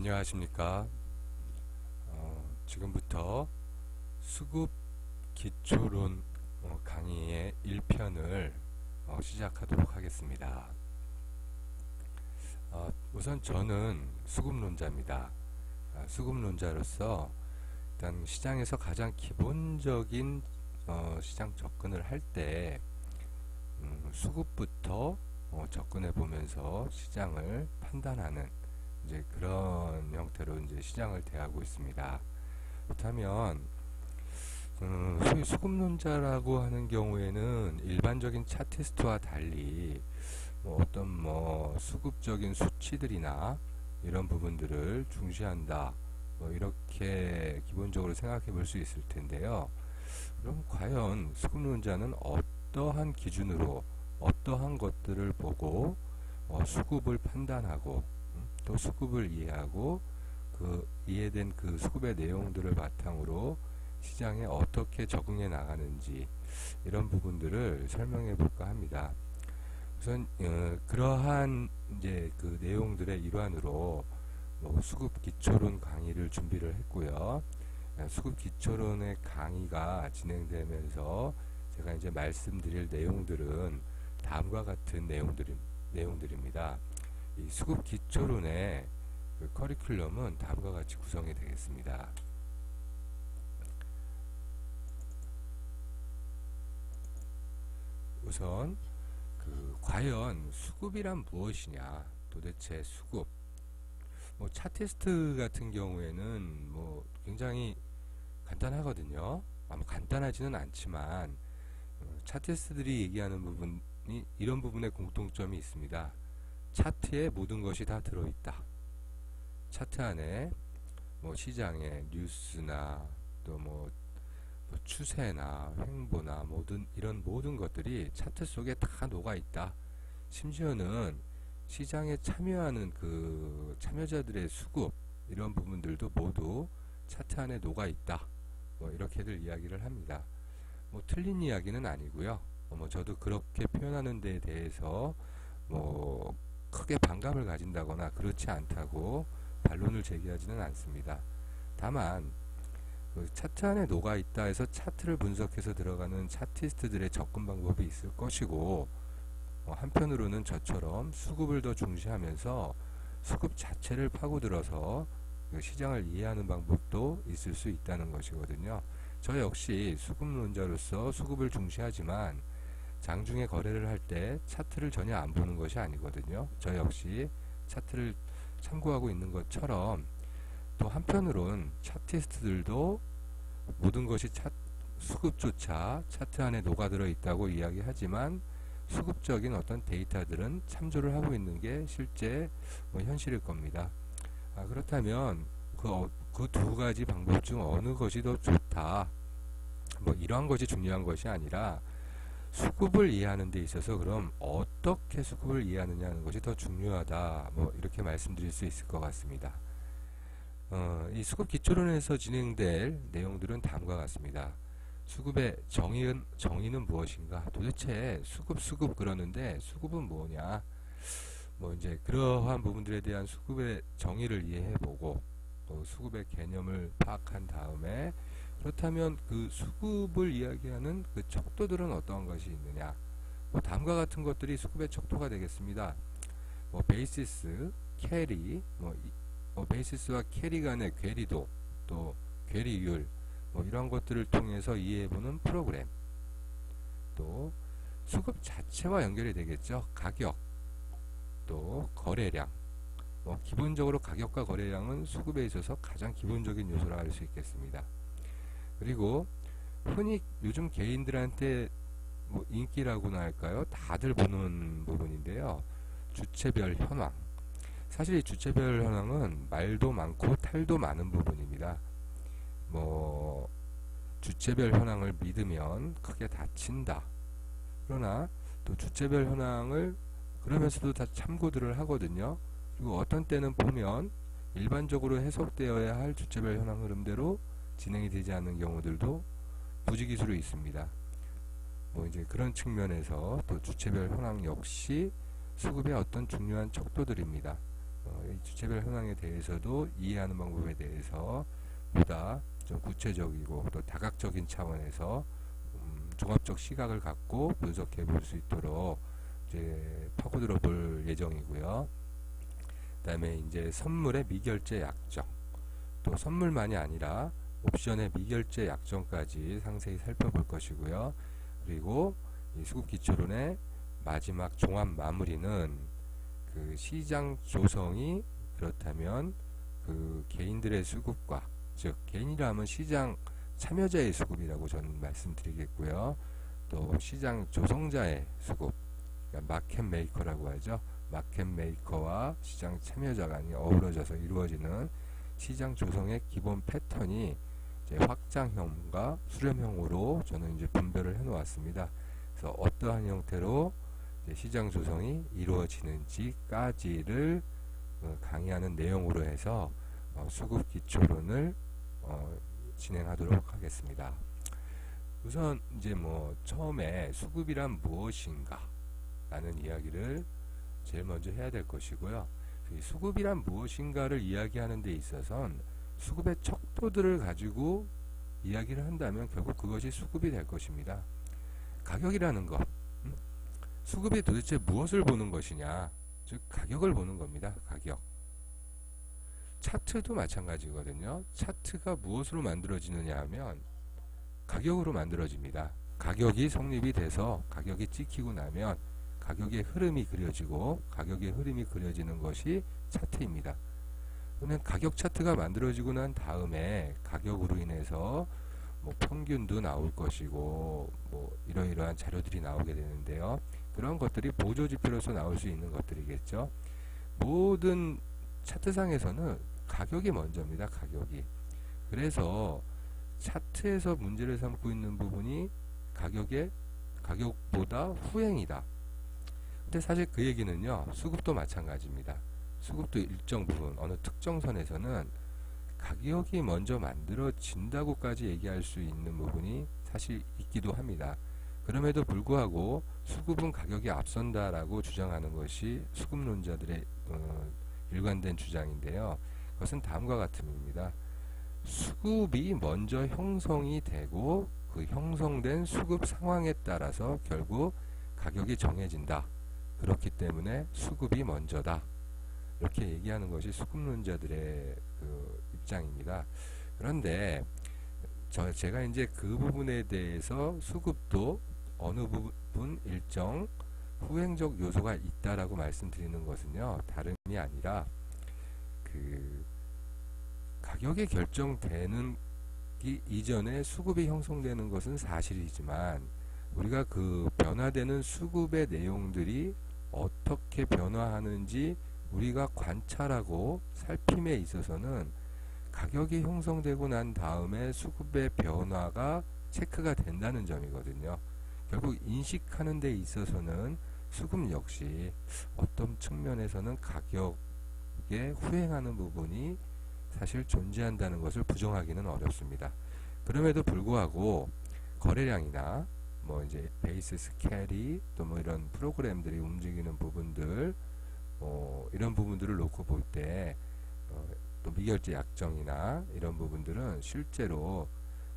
안녕하십니까. 지금부터 수급 기초론 강의의 1편을 시작하도록 하겠습니다. 우선 저는 수급론자입니다. 수급론자로서 일단 시장에서 가장 기본적인 시장 접근을 할 때 수급부터 접근해 보면서 시장을 판단하는 이제 그런 형태로 이제 시장을 대하고 있습니다. 그렇다면 소위 수급론자라고 하는 경우에는 일반적인 차티스트와 달리 어떤 수급적인 수치들이나 이런 부분들을 중시한다, 이렇게 기본적으로 생각해 볼 수 있을 텐데요. 그럼 과연 수급론자는 어떠한 기준으로 어떠한 것들을 보고 수급을 판단하고 또 수급을 이해하고 그 이해된 그 수급의 내용들을 바탕으로 시장에 어떻게 적응해 나가는지, 이런 부분들을 설명해 볼까 합니다. 우선 그러한 이제 그 내용들의 일환으로 수급 기초론 강의를 준비를 했고요. 수급 기초론의 강의가 진행되면서 제가 이제 말씀드릴 내용들은 다음과 같은 내용들입니다. 이 수급 기초론의 그 커리큘럼은 다음과 같이 구성이 되겠습니다. 우선 과연 수급이란 무엇이냐, 도대체 수급, 차티스트 같은 경우에는 굉장히 간단하거든요. 간단하지는 않지만 차티스트들이 얘기하는 부분이 이런 부분에 공통점이 있습니다. 차트에 모든 것이 다 들어있다. 차트 안에 시장의 뉴스나 또 추세나 횡보나 이런 모든 것들이 차트 속에 다 녹아있다. 심지어는 시장에 참여하는 그 참여자들의 수급, 이런 부분들도 모두 차트 안에 녹아있다. 이렇게들 이야기를 합니다. 틀린 이야기는 아니고요. 저도 그렇게 표현하는 데에 대해서 크게 반감을 가진다거나 그렇지 않다고 반론을 제기하지는 않습니다. 다만 그 차트 안에 녹아있다 해서 차트를 분석해서 들어가는 차티스트들의 접근 방법이 있을 것이고, 한편으로는 저처럼 수급을 더 중시하면서 수급 자체를 파고들어서 그 시장을 이해하는 방법도 있을 수 있다는 것이거든요. 저 역시 수급론자로서 수급을 중시하지만 장중에 거래를 할 때 차트를 전혀 안 보는 것이 아니거든요. 저 역시 차트를 참고하고 있는 것처럼, 또 한편으론 차티스트들도 모든 것이 수급조차 차트 안에 녹아들어 있다고 이야기하지만 수급적인 어떤 데이터들은 참조를 하고 있는 게 실제 현실일 겁니다. 그렇다면 그 두 가지 방법 중 어느 것이 더 좋다, 이러한 것이 중요한 것이 아니라 수급을 이해하는 데 있어서 그럼 어떻게 수급을 이해하느냐는 것이 더 중요하다, 이렇게 말씀드릴 수 있을 것 같습니다. 이 수급 기초론에서 진행될 내용들은 다음과 같습니다. 수급의 정의는 무엇인가? 도대체 수급 그러는데 수급은 뭐냐? 이제 그러한 부분들에 대한 수급의 정의를 이해해보고 또 수급의 개념을 파악한 다음에, 그렇다면 그 수급을 이야기하는 그 척도들은 어떠한 것이 있느냐? 다음과 같은 것들이 수급의 척도가 되겠습니다. 베이시스, 캐리, 베이시스와 캐리 간의 괴리도, 또 괴리율, 이런 것들을 통해서 이해해보는 프로그램, 또 수급 자체와 연결이 되겠죠. 가격, 또 거래량. 기본적으로 가격과 거래량은 수급에 있어서 가장 기본적인 요소라 할 수 있겠습니다. 그리고 흔히 요즘 개인들한테 인기라고나 할까요? 다들 보는 부분인데요. 주체별 현황. 사실 이 주체별 현황은 말도 많고 탈도 많은 부분입니다. 주체별 현황을 믿으면 크게 다친다. 그러나 또 주체별 현황을 그러면서도 다 참고들을 하거든요. 그리고 어떤 때는 보면 일반적으로 해석되어야 할 주체별 현황 흐름대로 진행이 되지 않는 경우들도 부지기수로 있습니다. 이제 그런 측면에서 또 주체별 현황 역시 수급의 어떤 중요한 척도들입니다. 이 주체별 현황에 대해서도 이해하는 방법에 대해서 보다 좀 구체적이고 또 다각적인 차원에서 종합적 시각을 갖고 분석해 볼 수 있도록 이제 파고들어 볼 예정이고요. 그 다음에 이제 선물의 미결제 약정, 또 선물만이 아니라 옵션의 미결제 약정까지 상세히 살펴볼 것이고요. 그리고 이 수급기초론의 마지막 종합 마무리는 그 시장 조성이 그렇다면 그 개인들의 수급과, 즉 개인이라 하면 시장 참여자의 수급이라고 저는 말씀드리겠고요. 또 시장 조성자의 수급, 그러니까 마켓 메이커라고 하죠. 마켓 메이커와 시장 참여자가 어우러져서 이루어지는 시장 조성의 기본 패턴이 이제 확장형과 수렴형으로 저는 이제 분별을 해 놓았습니다. 그래서 어떠한 형태로 시장 조성이 이루어지는지까지를 강의하는 내용으로 해서 수급 기초론을 진행하도록 하겠습니다. 우선 이제 뭐 처음에 수급이란 무엇인가 라는 이야기를 제일 먼저 해야 될 것이고요. 수급이란 무엇인가를 이야기하는 데 있어서는 수급의 척도들을 가지고 이야기를 한다면 결국 그것이 수급이 될 것입니다. 가격이라는 것, 수급이 도대체 무엇을 보는 것이냐, 즉 가격을 보는 겁니다. 가격. 차트도 마찬가지거든요. 차트가 무엇으로 만들어지느냐 하면 가격으로 만들어집니다. 가격이 성립이 돼서 가격이 찍히고 나면 가격의 흐름이 그려지고, 가격의 흐름이 그려지는 것이 차트입니다. 그러면 가격 차트가 만들어지고 난 다음에 가격으로 인해서 뭐 평균도 나올 것이고 뭐 이러이러한 자료들이 나오게 되는데요. 그런 것들이 보조지표로서 나올 수 있는 것들이겠죠. 모든 차트상에서는 가격이 먼저입니다. 가격이. 그래서 차트에서 문제를 삼고 있는 부분이 가격보다 후행이다. 근데 사실 그 얘기는요, 수급도 마찬가지입니다. 수급도 일정 부분, 어느 특정 선에서는 가격이 먼저 만들어진다고까지 얘기할 수 있는 부분이 사실 있기도 합니다. 그럼에도 불구하고 수급은 가격이 앞선다라고 주장하는 것이 수급론자들의 일관된 주장인데요. 그것은 다음과 같음입니다. 수급이 먼저 형성이 되고 그 형성된 수급 상황에 따라서 결국 가격이 정해진다. 그렇기 때문에 수급이 먼저다. 이렇게 얘기하는 것이 수급론자들의 그 입장입니다. 그런데 제가 이제 그 부분에 대해서 수급도 어느 부분 일정 후행적 요소가 있다라고 말씀드리는 것은요, 다름이 아니라 그 가격이 결정되는 이전에 수급이 형성되는 것은 사실이지만 우리가 그 변화되는 수급의 내용들이 어떻게 변화하는지 우리가 관찰하고 살핌에 있어서는 가격이 형성되고 난 다음에 수급의 변화가 체크가 된다는 점이거든요. 결국 인식하는 데 있어서는 수급 역시 어떤 측면에서는 가격에 후행하는 부분이 사실 존재한다는 것을 부정하기는 어렵습니다. 그럼에도 불구하고 거래량이나 뭐 이제 베이시스 캐리 또 뭐 이런 프로그램들이 움직이는 부분들 이런 부분들을 놓고 볼 때 또 미결제 약정이나 이런 부분들은 실제로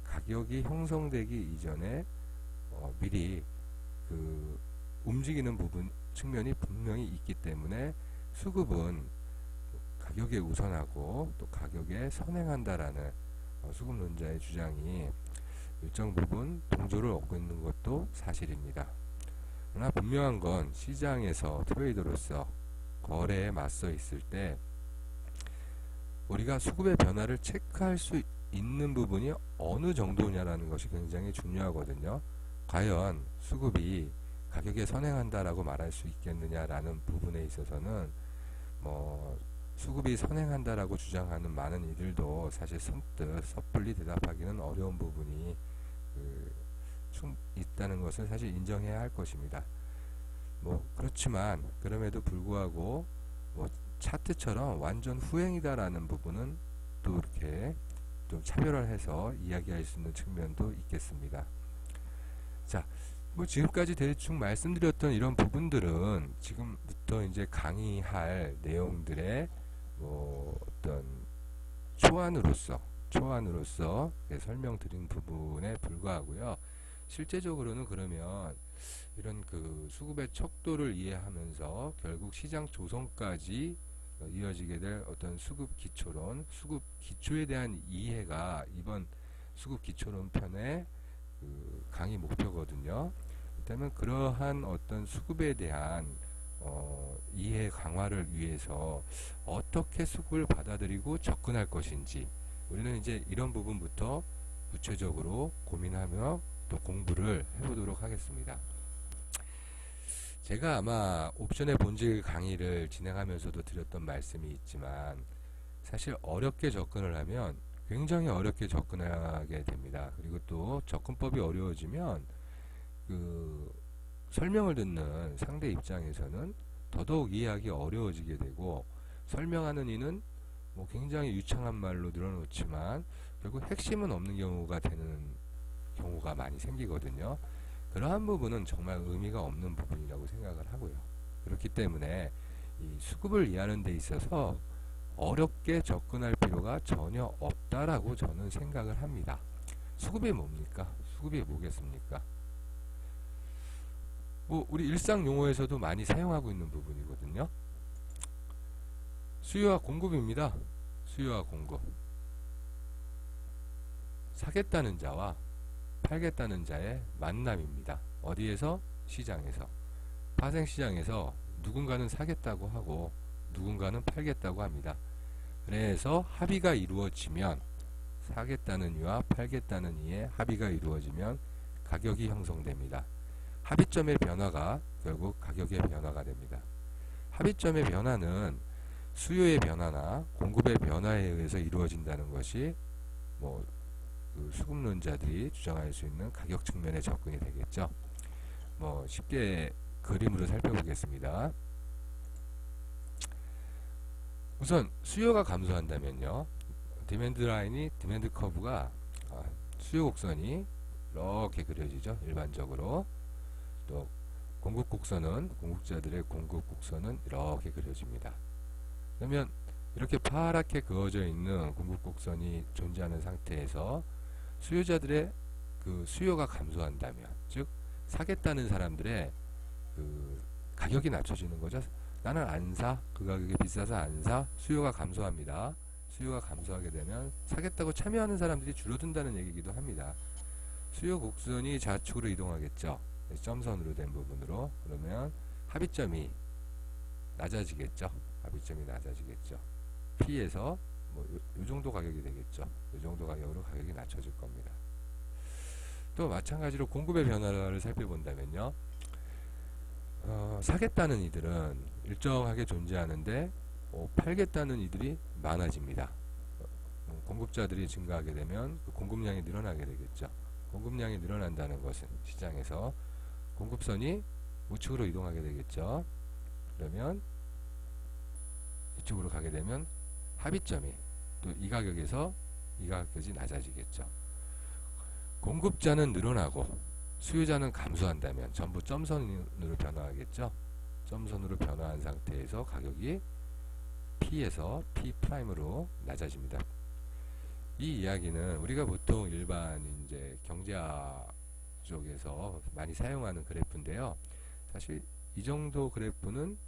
가격이 형성되기 이전에 미리 그 움직이는 부분 측면이 분명히 있기 때문에 수급은 가격에 우선하고 또 가격에 선행한다라는 수급론자의 주장이 일정 부분 동조를 얻고 있는 것도 사실입니다. 그러나 분명한 건 시장에서 트레이더로서 거래에 맞서 있을 때 우리가 수급의 변화를 체크할 수 있는 부분이 어느 정도냐라는 것이 굉장히 중요하거든요. 과연 수급이 가격에 선행한다라고 말할 수 있겠느냐라는 부분에 있어서는 뭐 수급이 선행한다라고 주장하는 많은 이들도 사실 선뜻 섣불리 대답하기는 어려운 부분이 있다는 것을 사실 인정해야 할 것입니다. 뭐 그렇지만 그럼에도 불구하고 뭐 차트처럼 완전 후행이다라는 부분은 또 이렇게 좀 차별화를 해서 이야기할 수 있는 측면도 있겠습니다. 자, 뭐 지금까지 대충 말씀드렸던 이런 부분들은 지금부터 이제 강의할 내용들의 뭐 어떤 초안으로서 설명드린 부분에 불과하고요. 실제적으로는 그러면 이런 그 수급의 척도를 이해하면서 결국 시장 조성까지 이어지게 될 어떤 수급 기초론, 수급 기초에 대한 이해가 이번 수급 기초론 편의 그 강의 목표거든요. 그렇다면 그러한 어떤 수급에 대한 이해 강화를 위해서 어떻게 수급을 받아들이고 접근할 것인지 우리는 이제 이런 부분부터 구체적으로 고민하며 또 공부를 해보도록 하겠습니다. 제가 아마 옵션의 본질 강의를 진행하면서도 드렸던 말씀이 있지만 사실 어렵게 접근을 하면 굉장히 어렵게 접근하게 됩니다. 그리고 또 접근법이 어려워지면 그 설명을 듣는 상대 입장에서는 더더욱 이해하기 어려워지게 되고 설명하는 이는 뭐 굉장히 유창한 말로 늘어놓지만 결국 핵심은 없는 경우가 되는 경우가 많이 생기거든요. 그러한 부분은 정말 의미가 없는 부분이라고 생각을 하고요. 그렇기 때문에 이 수급을 이해하는 데 있어서 어렵게 접근할 필요가 전혀 없다라고 저는 생각을 합니다. 수급이 뭡니까? 수급이 뭐겠습니까? 뭐 우리 일상 용어에서도 많이 사용하고 있는 부분이거든요. 수요와 공급입니다. 수요와 공급. 사겠다는 자와 팔겠다는 자의 만남입니다. 어디에서? 시장에서. 파생시장에서 누군가는 사겠다고 하고 누군가는 팔겠다고 합니다. 그래서 합의가 이루어지면 사겠다는 이와 팔겠다는 이의 합의가 이루어지면 가격이 형성됩니다. 합의점의 변화가 결국 가격의 변화가 됩니다. 합의점의 변화는 수요의 변화나 공급의 변화에 의해서 이루어진다는 것이 뭐 그 수급론자들이 주장할 수 있는 가격 측면의 접근이 되겠죠. 뭐 쉽게 그림으로 살펴보겠습니다. 우선 수요가 감소한다면요. 디맨드 라인이 디맨드 커브가 수요 곡선이 이렇게 그려지죠. 일반적으로. 또 공급 곡선은 공급자들의 공급 곡선은 이렇게 그려집니다. 그러면 이렇게 파랗게 그어져 있는 공급 곡선이 존재하는 상태에서 수요자들의 그 수요가 감소한다면, 즉 사겠다는 사람들의 그 가격이 낮춰지는 거죠. 나는 안 사, 그 가격이 비싸서 안 사. 수요가 감소합니다. 수요가 감소하게 되면 사겠다고 참여하는 사람들이 줄어든다는 얘기이기도 합니다. 수요 곡선이 좌측으로 이동하겠죠. 점선으로 된 부분으로. 그러면 합의점이 낮아지겠죠. 합의점이 낮아지겠죠. P에서 뭐 요 정도 가격이 되겠죠. 요 정도 가격으로 가격이 낮춰질 겁니다. 또 마찬가지로 공급의 변화를 살펴본다면요. 사겠다는 이들은 일정하게 존재하는데 팔겠다는 이들이 많아집니다. 공급자들이 증가하게 되면 그 공급량이 늘어나게 되겠죠. 공급량이 늘어난다는 것은 시장에서 공급선이 우측으로 이동하게 되겠죠. 그러면 이쪽으로 가게 되면 합의점이 또 이 가격에서 이 가격까지 낮아지겠죠. 공급자는 늘어나고 수요자는 감소한다면 전부 점선으로 변화하겠죠. 점선으로 변화한 상태에서 가격이 P에서 P'으로 낮아집니다. 이 이야기는 우리가 보통 일반 이제 경제학 쪽에서 많이 사용하는 그래프인데요. 사실 이 정도 그래프는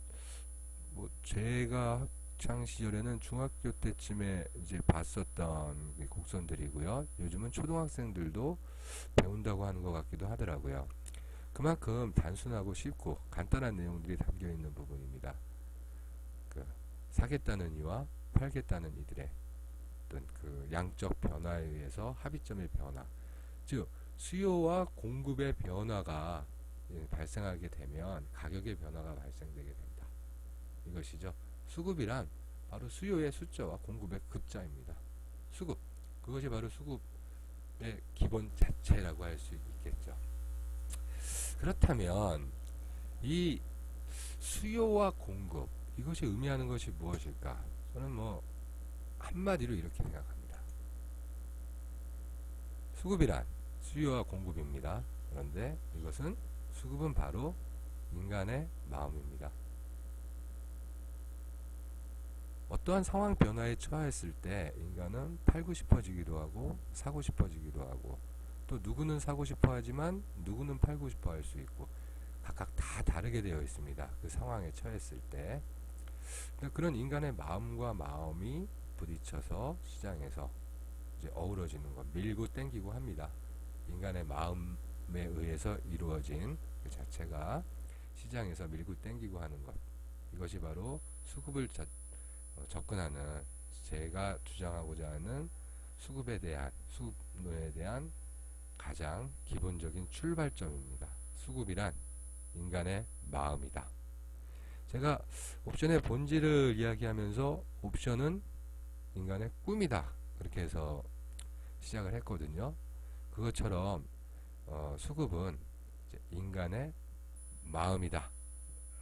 뭐 제가 학창 시절에는 중학교 때쯤에 이제 봤었던 곡선들이고요. 요즘은 초등학생들도 배운다고 하는 것 같기도 하더라고요. 그만큼 단순하고 쉽고 간단한 내용들이 담겨 있는 부분입니다. 그 사겠다는 이와 팔겠다는 이들의 어떤 그 양적 변화에 의해서 합의점의 변화, 즉 수요와 공급의 변화가 발생하게 되면 가격의 변화가 발생되게 된다. 이것이죠. 수급이란 바로 수요의 숫자와 공급의 급자입니다. 수급, 그것이 바로 수급의 기본 자체라고 할 수 있겠죠. 그렇다면 이 수요와 공급, 이것이 의미하는 것이 무엇일까? 저는 뭐 한마디로 이렇게 생각합니다. 수급이란 수요와 공급입니다. 그런데 이것은 수급은 바로 인간의 마음입니다. 어떠한 상황 변화에 처했을 때 인간은 팔고 싶어지기도 하고 사고 싶어지기도 하고, 또 누구는 사고 싶어 하지만 누구는 팔고 싶어 할 수 있고, 각각 다 다르게 되어 있습니다. 그 상황에 처했을 때. 그런 인간의 마음과 마음이 부딪혀서 시장에서 이제 어우러지는 것, 밀고 땡기고 합니다. 인간의 마음에 의해서 이루어진 그 자체가 시장에서 밀고 땡기고 하는 것, 이것이 바로 수급을 접근하는, 제가 주장하고자 하는 수급에 대한, 수급론에 대한 가장 기본적인 출발점입니다. 수급이란 인간의 마음이다. 제가 옵션의 본질을 이야기하면서 옵션은 인간의 꿈이다, 그렇게 해서 시작을 했거든요. 그것처럼 수급은 이제 인간의 마음이다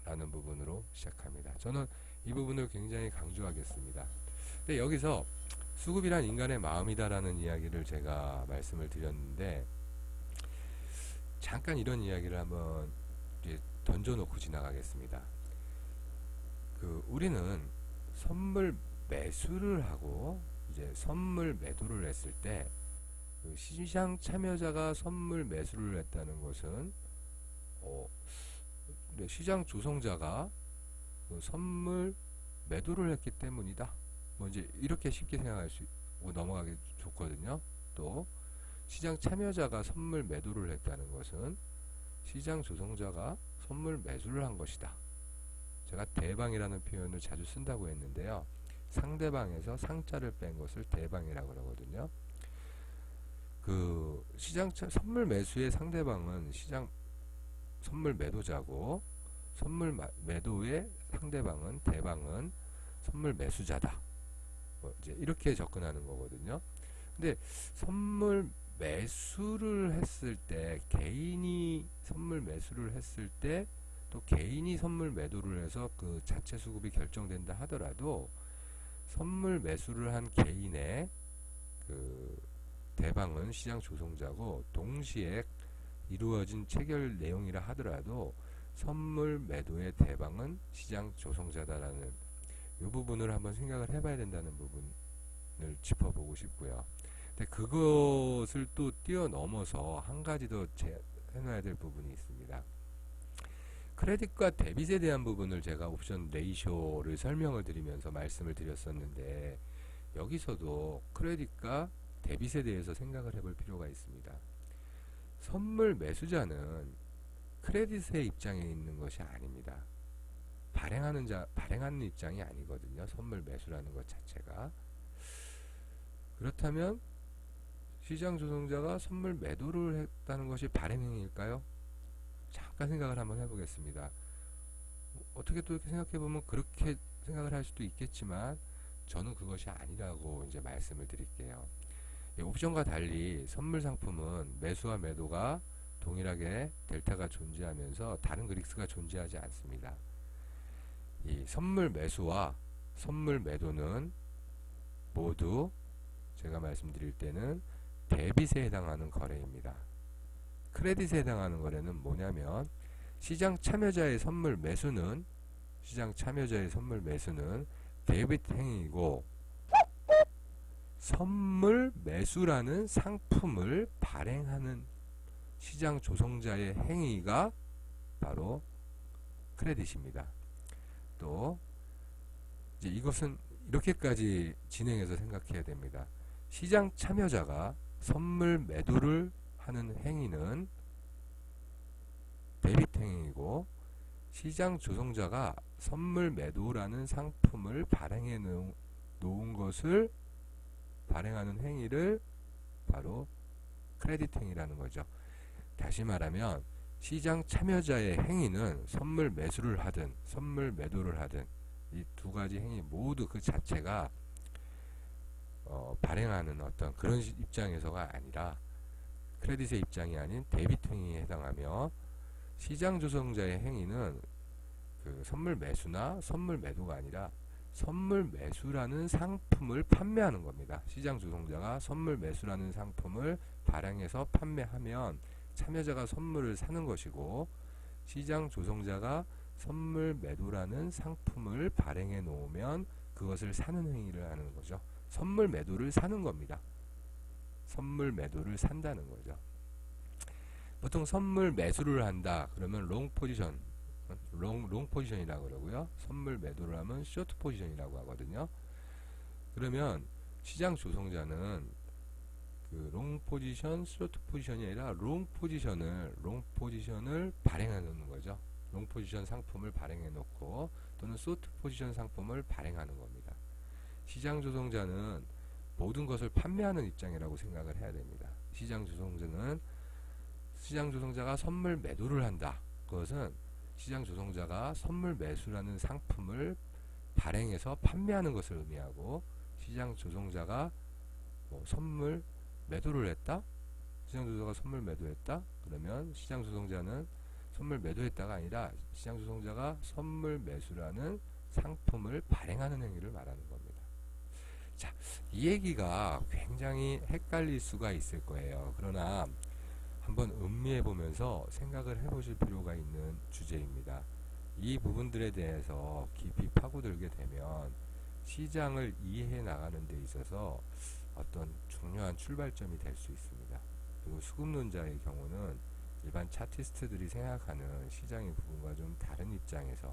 라는 부분으로 시작합니다. 저는 이 부분을 굉장히 강조하겠습니다. 근데 여기서 수급이란 인간의 마음이다 라는 이야기를 제가 말씀을 드렸는데, 잠깐 이런 이야기를 한번 던져놓고 지나가겠습니다. 우리는 선물 매수를 하고 이제 선물 매도를 했을 때, 시장 참여자가 선물 매수를 했다는 것은 시장 조성자가 선물 매도를 했기 때문이다. 뭐 이제 이렇게 쉽게 생각할 수 있고 넘어가기 좋거든요. 또 시장 참여자가 선물 매도를 했다는 것은 시장 조성자가 선물 매수를 한 것이다. 제가 대방이라는 표현을 자주 쓴다고 했는데요. 상대방에서 상자를 뺀 것을 대방이라고 그러거든요. 시장 선물 매수의 상대방은 시장 선물 매도자고, 선물 매도의 상대방은 대방은 선물 매수자다. 이제 이렇게 접근하는 거거든요. 근데 선물 매수를 했을 때, 개인이 선물 매수를 했을 때, 또 개인이 선물 매도를 해서 그 자체 수급이 결정된다 하더라도, 선물 매수를 한 개인의 대방은 시장 조성자고, 동시에 이루어진 체결 내용이라 하더라도 선물 매도의 대방은 시장 조성자다라는 이 부분을 한번 생각을 해봐야 된다는 부분을 짚어보고 싶고요. 근데 그것을 또 뛰어넘어서 한 가지 더 해놔야 될 부분이 있습니다. 크레딧과 데빗에 대한 부분을 제가 옵션 레이쇼를 설명을 드리면서 말씀을 드렸었는데, 여기서도 크레딧과 데빗에 대해서 생각을 해볼 필요가 있습니다. 선물 매수자는 크레딧의 입장에 있는 것이 아닙니다. 발행하는 입장이 아니거든요. 선물 매수라는 것 자체가. 그렇다면 시장 조성자가 선물 매도를 했다는 것이 발행행위일까요? 잠깐 생각을 한번 해보겠습니다. 어떻게 또 이렇게 생각해보면 그렇게 생각을 할 수도 있겠지만, 저는 그것이 아니라고 이제 말씀을 드릴게요. 옵션과 달리 선물 상품은 매수와 매도가 동일하게 델타가 존재하면서 다른 그릭스가 존재하지 않습니다. 이 선물 매수와 선물 매도는 모두 제가 말씀드릴 때는 데빗에 해당하는 거래입니다. 크레딧에 해당하는 거래는 뭐냐면, 시장 참여자의 선물 매수는 데빗 행위이고, 선물 매수라는 상품을 발행하는 시장 조성자의 행위가 바로 크레딧입니다. 또 이제 이것은 이렇게까지 진행해서 생각해야 됩니다. 시장 참여자가 선물 매도를 하는 행위는 데빗 행위이고, 시장 조성자가 선물 매도라는 상품을 발행해 놓은 것을 발행하는 행위를 바로 크레딧 행위라는 거죠. 다시 말하면 시장 참여자의 행위는 선물 매수를 하든 선물 매도를 하든 이 두 가지 행위 모두 그 자체가 발행하는 어떤 그런 입장에서가 아니라, 크레딧의 입장이 아닌 데빗 행위에 해당하며, 시장 조성자의 행위는 선물 매수나 선물 매도가 아니라 선물 매수라는 상품을 판매하는 겁니다. 시장 조성자가 선물 매수라는 상품을 발행해서 판매하면 참여자가 선물을 사는 것이고, 시장 조성자가 선물 매도라는 상품을 발행해 놓으면 그것을 사는 행위를 하는 거죠. 선물 매도를 사는 겁니다. 선물 매도를 산다는 거죠. 보통 선물 매수를 한다 그러면 롱 포지션, 롱 포지션이라고 그러고요. 선물 매도를 하면 쇼트 포지션이라고 하거든요. 그러면 시장 조성자는 그 롱 포지션, 쇼트 포지션이 아니라 롱 포지션을 발행해 놓는 거죠. 롱 포지션 상품을 발행해 놓고 또는 쇼트 포지션 상품을 발행하는 겁니다. 시장 조성자는 모든 것을 판매하는 입장이라고 생각을 해야 됩니다. 시장 조성자가 선물 매도를 한다. 그것은 시장 조성자가 선물 매수라는 상품을 발행해서 판매하는 것을 의미하고, 시장 조성자가 선물 매도를 했다? 시장 조성자가 선물 매도했다? 그러면 시장 조성자는 선물 매도했다가 아니라 시장 조성자가 선물 매수라는 상품을 발행하는 행위를 말하는 겁니다. 자, 이 얘기가 굉장히 헷갈릴 수가 있을 거예요. 그러나 한번 음미해 보면서 생각을 해보실 필요가 있는 주제입니다. 이 부분들에 대해서 깊이 파고들게 되면 시장을 이해해 나가는 데 있어서 어떤 중요한 출발점이 될 수 있습니다. 그리고 수급론자의 경우는 일반 차티스트들이 생각하는 시장의 부분과 좀 다른 입장에서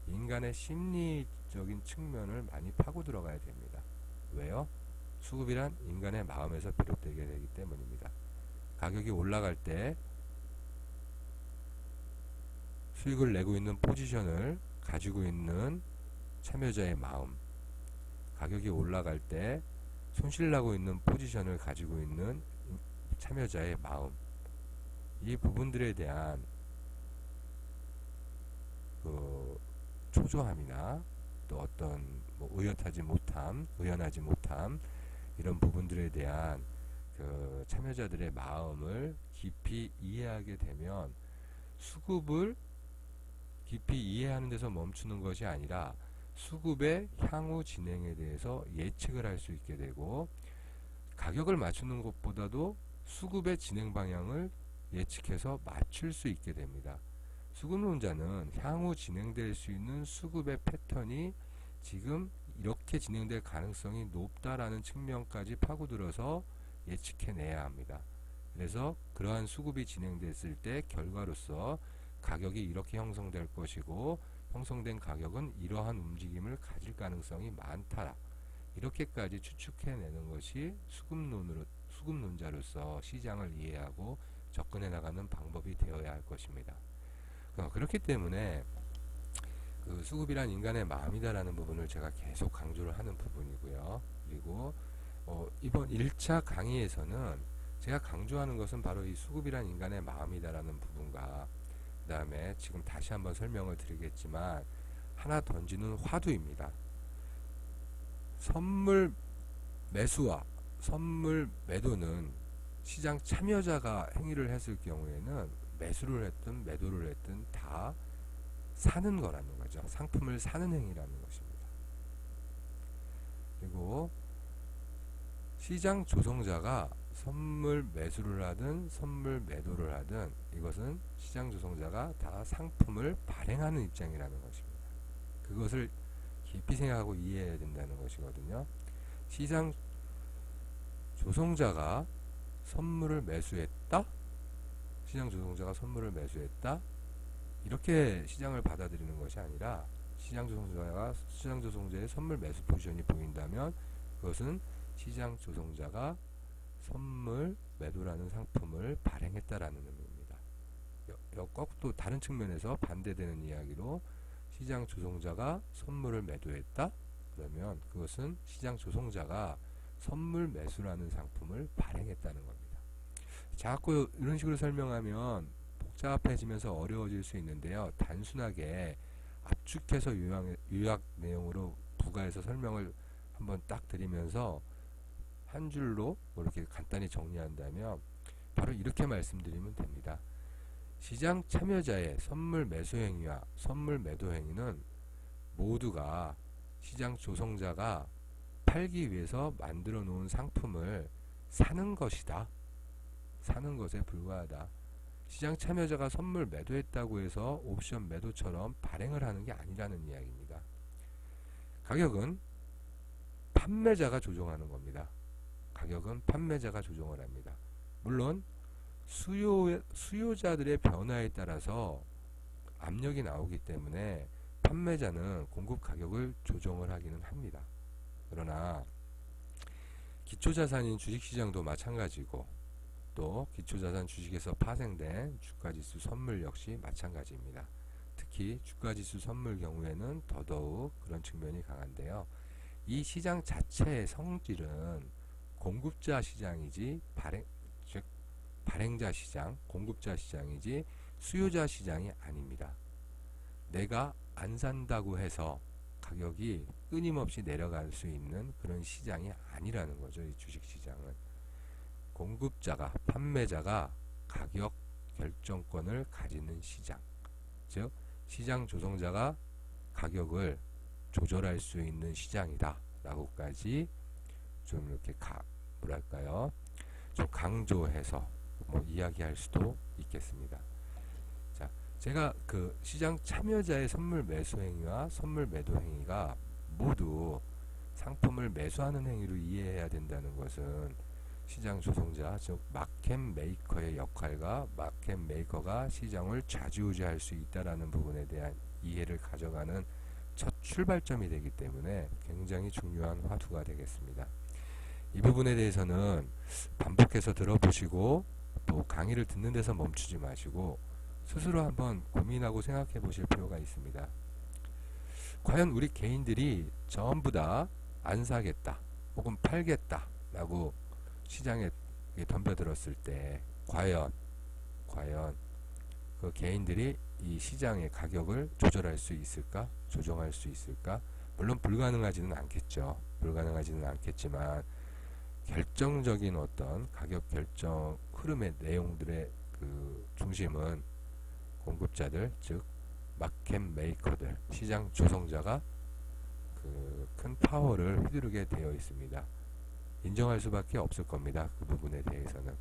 인간의 심리적인 측면을 많이 파고 들어가야 됩니다. 왜요? 수급이란 인간의 마음에서 비롯되게 되기 때문입니다. 가격이 올라갈 때 수익을 내고 있는 포지션을 가지고 있는 참여자의 마음, 가격이 올라갈 때 손실 나고 있는 포지션을 가지고 있는 참여자의 마음, 이 부분들에 대한 그 초조함이나 또 어떤 의연하지 못함 이런 부분들에 대한 그 참여자들의 마음을 깊이 이해하게 되면 수급을 깊이 이해하는 데서 멈추는 것이 아니라 수급의 향후 진행에 대해서 예측을 할 수 있게 되고, 가격을 맞추는 것보다도 수급의 진행 방향을 예측해서 맞출 수 있게 됩니다. 수급론자는 향후 진행될 수 있는 수급의 패턴이 지금 이렇게 진행될 가능성이 높다라는 측면까지 파고들어서 예측해내야 합니다. 그래서 그러한 수급이 진행됐을 때 결과로서 가격이 이렇게 형성될 것이고, 형성된 가격은 이러한 움직임을 가질 가능성이 많다, 이렇게까지 추측해내는 것이 수급론자로서 시장을 이해하고 접근해 나가는 방법이 되어야 할 것입니다. 그렇기 때문에 그 수급이란 인간의 마음이다라는 부분을 제가 계속 강조를 하는 부분이고요. 그리고 이번 1차 강의에서는 제가 강조하는 것은 바로 이 수급이란 인간의 마음이다라는 부분과, 그 다음에 지금 다시 한번 설명을 드리겠지만 하나 던지는 화두입니다. 선물 매수와 선물 매도는 시장 참여자가 행위를 했을 경우에는 매수를 했든 매도를 했든 다 사는 거라는 거죠. 상품을 사는 행위라는 것입니다. 그리고 시장 조성자가 선물 매수를 하든 선물 매도를 하든 이것은 시장 조성자가 다 상품을 발행하는 입장이라는 것입니다. 그것을 깊이 생각하고 이해해야 된다는 것이거든요. 시장 조성자가 선물을 매수했다? 시장 조성자가 선물을 매수했다? 이렇게 시장을 받아들이는 것이 아니라 시장 조성자의 선물 매수 포지션이 보인다면 그것은 시장 조성자가 선물 매도라는 상품을 발행했다라는 의미입니다. 꼭 또 다른 측면에서 반대되는 이야기로 시장 조성자가 선물을 매도했다? 그러면 그것은 시장 조성자가 선물 매수라는 상품을 발행했다는 겁니다. 자꾸 이런 식으로 설명하면 복잡해지면서 어려워질 수 있는데요. 단순하게 압축해서 요약 내용으로 부가해서 설명을 한번 딱 드리면서 한 줄로 이렇게 간단히 정리한다면 바로 이렇게 말씀드리면 됩니다. 시장 참여자의 선물 매수 행위와 선물 매도 행위는 모두가 시장 조성자가 팔기 위해서 만들어 놓은 상품을 사는 것이다. 사는 것에 불과하다. 시장 참여자가 선물 매도했다고 해서 옵션 매도처럼 발행을 하는 게 아니라는 이야기입니다. 가격은 판매자가 조정하는 겁니다. 가격은 판매자가 조정을 합니다. 물론 수요자들의 변화에 따라서 압력이 나오기 때문에 판매자는 공급 가격을 조정을 하기는 합니다. 그러나 기초자산인 주식시장도 마찬가지고 또 기초자산 주식에서 파생된 주가지수 선물 역시 마찬가지입니다. 특히 주가지수 선물 경우에는 더더욱 그런 측면이 강한데요. 이 시장 자체의 성질은 공급자 시장이지 발행자 시장, 공급자 시장이지 수요자 시장이 아닙니다. 내가 안 산다고 해서 가격이 끊임없이 내려갈 수 있는 그런 시장이 아니라는 거죠. 이 주식시장은 공급자가, 판매자가 가격 결정권을 가지는 시장, 즉 시장 조성자가 가격을 조절할 수 있는 시장이다 라고까지 좀 이렇게 뭐랄까요, 좀 강조해서 이야기할 수도 있겠습니다. 자, 제가 그 시장 참여자의 선물 매수 행위와 선물 매도 행위가 모두 상품을 매수하는 행위로 이해해야 된다는 것은 시장 조성자, 즉 마켓 메이커의 역할과 마켓 메이커가 시장을 좌지우지할 수 있다라는 부분에 대한 이해를 가져가는 첫 출발점이 되기 때문에 굉장히 중요한 화두가 되겠습니다. 이 부분에 대해서는 반복해서 들어보시고 또 강의를 듣는 데서 멈추지 마시고 스스로 한번 고민하고 생각해 보실 필요가 있습니다. 과연 우리 개인들이 전부 다 안 사겠다 혹은 팔겠다 라고 시장에 덤벼들었을 때 과연 그 개인들이 이 시장의 가격을 조절할 수 있을까? 조정할 수 있을까? 물론 불가능하지는 않겠죠. 불가능하지는 않겠지만 결정적인 어떤 가격 결정 흐름의 내용들의 그 중심은 공급자들, 즉 마켓 메이커들, 시장 조성자가 그 큰 파워를 휘두르게 되어 있습니다. 인정할 수밖에 없을 겁니다. 그 부분에 대해서는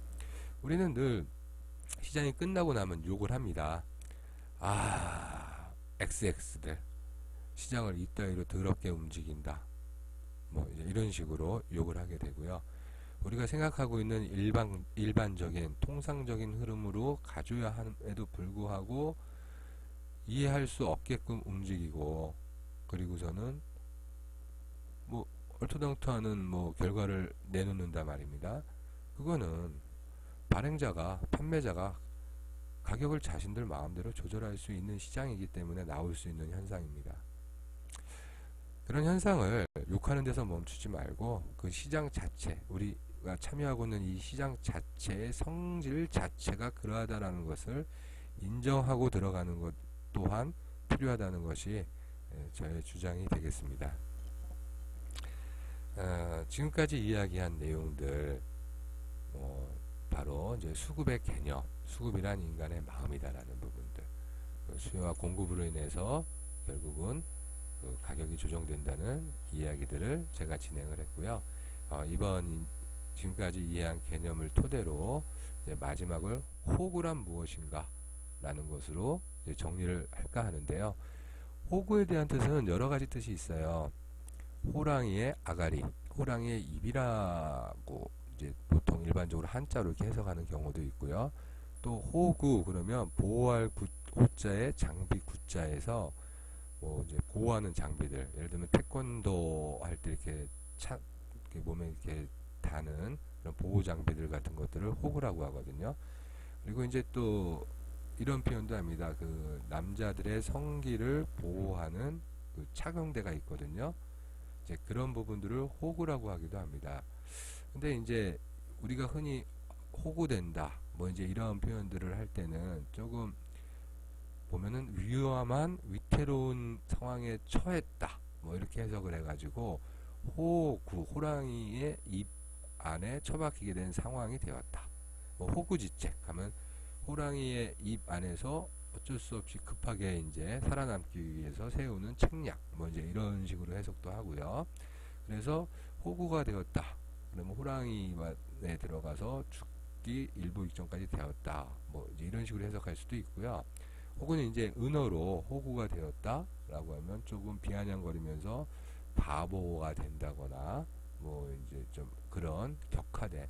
우리는 늘 시장이 끝나고 나면 욕을 합니다. XX들 시장을 이따위로 더럽게 움직인다, 이제 이런 식으로 욕을 하게 되고요. 우리가 생각하고 있는 일반적인 통상적인 흐름으로 가져야 함에도 불구하고 이해할 수 없게끔 움직이고, 그리고서는 얼토당토하는 결과를 내놓는다 말입니다. 그거는 발행자가, 판매자가 가격을 자신들 마음대로 조절할 수 있는 시장이기 때문에 나올 수 있는 현상입니다. 그런 현상을 욕하는 데서 멈추지 말고 그 시장 자체, 우리가 참여하고 있는 이 시장 자체의 성질 자체가 그러하다라는 것을 인정하고 들어가는 것 또한 필요하다는 것이 저의 주장이 되겠습니다. 지금까지 이야기한 내용들, 바로 이제 수급의 개념, 수급이란 인간의 마음이다라는 부분들, 수요와 공급으로 인해서 결국은 그 가격이 조정된다는 이야기들을 제가 진행을 했고요. 이번 지금까지 이해한 개념을 토대로 이제 마지막을 호구란 무엇인가 라는 것으로 이제 정리를 할까 하는데요. 호구에 대한 뜻은 여러 가지 뜻이 있어요. 호랑이의 아가리, 호랑이의 입이라고 이제 보통 일반적으로 한자로 이렇게 해석하는 경우도 있고요. 또 호구 그러면 보호할 호자의 장비 구자에서 이제 보호하는 장비들, 예를 들면 태권도 할 때 이렇게 몸에 이렇게 다는 그런 보호 장비들 같은 것들을 호구라고 하거든요. 그리고 이제 또 이런 표현도 합니다. 그 남자들의 성기를 보호하는 그 착용대가 있거든요. 이제 그런 부분들을 호구라고 하기도 합니다. 근데 이제 우리가 흔히 호구된다, 이제 이런 표현들을 할 때는 조금 보면은 위험한, 위태로운 상황에 처했다, 이렇게 해석을 해가지고 호구, 호랑이의 입 안에 처박히게 된 상황이 되었다. 호구지책 하면 호랑이의 입 안에서 어쩔 수 없이 급하게 이제 살아남기 위해서 세우는 책략, 이제 이런 식으로 해석도 하고요. 그래서 호구가 되었다, 그러면 호랑이에 들어가서 죽기 일부 직전까지 되었다, 이제 이런 식으로 해석할 수도 있고요. 혹은 이제 은어로 호구가 되었다 라고 하면 조금 비아냥거리면서 바보가 된다거나 뭐 이제 좀 그런 격화된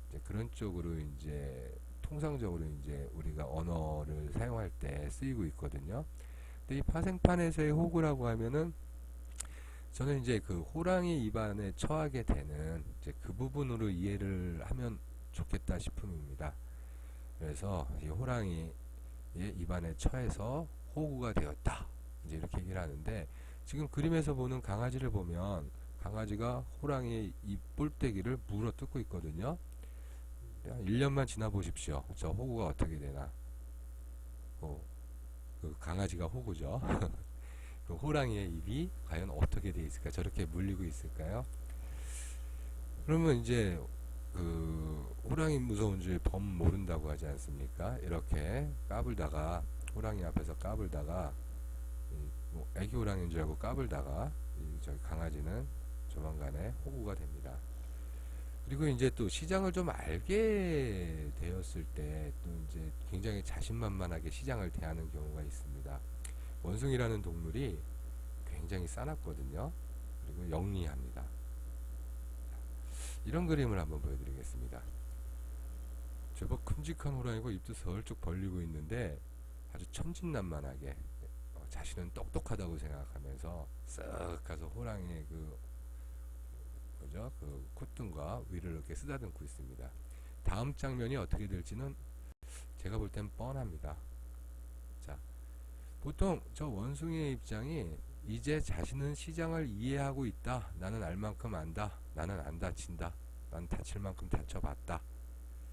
이제 그런 쪽으로 이제 통상적으로 이제 우리가 언어를 사용할 때 쓰이고 있거든요. 근데 이 파생판에서의 호구라고 하면은 저는 이제 그 호랑이 입안에 처하게 되는 이제 그 부분으로 이해를 하면 좋겠다 싶음입니다. 그래서 이 호랑이의 입안에 처해서 호구가 되었다. 이제 이렇게 얘기를 하는데 지금 그림에서 보는 강아지를 보면 강아지가 호랑이의 입 볼때기를 물어 뜯고 있거든요. 1년만 지나 보십시오. 저 호구가 어떻게 되나. 그 강아지가 호구죠. 그 호랑이의 입이 과연 어떻게 돼 있을까? 저렇게 물리고 있을까요? 그러면 이제 그 호랑이 무서운 줄 범 모른다고 하지 않습니까? 이렇게 까불다가 호랑이 앞에서 까불다가 뭐 애기 호랑이인 줄 알고 까불다가 저기 강아지는 조만간에 호구가 됩니다. 그리고 이제 또 시장을 좀 알게 되었을 때 또 이제 굉장히 자신만만하게 시장을 대하는 경우가 있습니다. 원숭이라는 동물이 굉장히 싸납거든요. 그리고 영리합니다. 이런 그림을 한번 보여드리겠습니다. 제법 큼직한 호랑이고 입도 슬쩍 벌리고 있는데 아주 천진난만하게 자신은 똑똑하다고 생각하면서 쓱 가서 호랑이의 그 콧등과 위를 이렇게 쓰다듬고 있습니다. 다음 장면이 어떻게 될지는 제가 볼 땐 뻔합니다. 자, 보통 저 원숭이의 입장이 이제 자신은 시장을 이해하고 있다. 나는 알 만큼 안다. 나는 안 다친다. 난 다칠 만큼 다쳐봤다.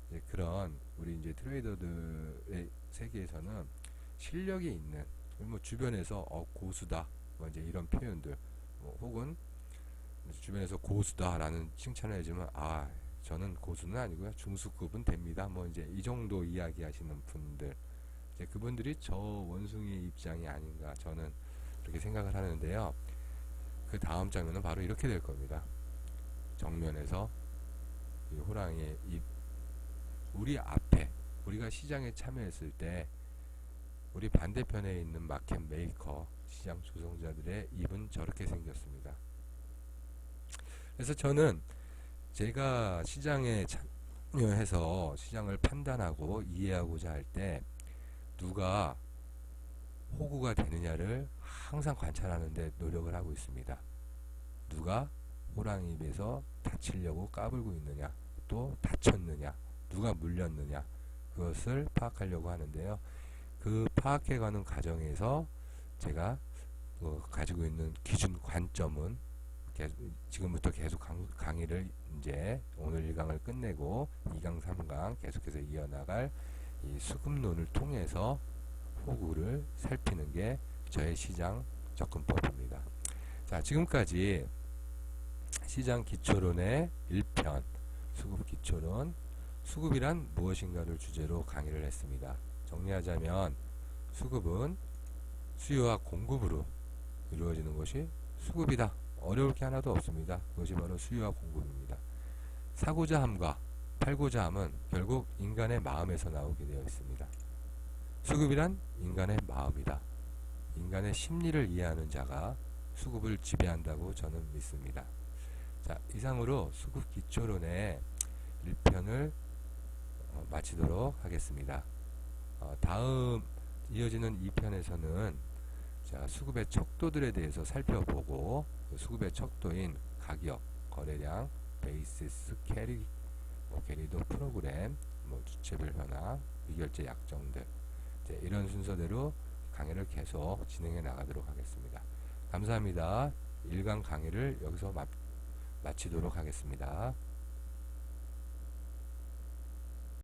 이제 그런 우리 이제 트레이더들의 세계에서는 실력이 있는 뭐 주변에서 고수다. 뭐 이제 이런 표현들 혹은 주변에서 고수다라는 칭찬을 해주면 저는 고수는 아니고요 중수급은 됩니다. 뭐 이제 이 정도 이야기하시는 분들 이제 그분들이 저 원숭이의 입장이 아닌가 저는 그렇게 생각을 하는데요. 그 다음 장면은 바로 이렇게 될 겁니다. 정면에서 이 호랑이의 입 우리 앞에 우리가 시장에 참여했을 때 우리 반대편에 있는 마켓 메이커 시장 조성자들의 입은 저렇게 생겼습니다. 그래서 저는 제가 시장에 참여해서 시장을 판단하고 이해하고자 할 때 누가 호구가 되느냐를 항상 관찰하는데 노력을 하고 있습니다. 누가 호랑이 입에서 다치려고 까불고 있느냐, 또 다쳤느냐, 누가 물렸느냐, 그것을 파악하려고 하는데요. 그 파악해가는 과정에서 제가 가지고 있는 기준 관점은 지금부터 계속 강의를 이제 오늘 1강을 끝내고 2강, 3강 계속해서 이어나갈 이 수급론을 통해서 호구를 살피는 게 저의 시장 접근법입니다. 자, 지금까지 시장 기초론의 1편 수급 기초론 수급이란 무엇인가를 주제로 강의를 했습니다. 정리하자면 수급은 수요와 공급으로 이루어지는 것이 수급이다. 어려울 게 하나도 없습니다. 그것이 바로 수요와 공급입니다. 사고자 함과 팔고자 함은 결국 인간의 마음에서 나오게 되어 있습니다. 수급이란 인간의 마음이다. 인간의 심리를 이해하는 자가 수급을 지배한다고 저는 믿습니다. 자, 이상으로 수급 기초론의 1편을 마치도록 하겠습니다. 다음 이어지는 2편에서는 자, 수급의 척도들에 대해서 살펴보고 수급의 척도인 가격, 거래량, 베이시스, 캐리도 프로그램, 주체별 변화, 위결제 약정들 이런 순서대로 강의를 계속 진행해 나가도록 하겠습니다. 감사합니다. 1강 강의를 여기서 마치도록 하겠습니다.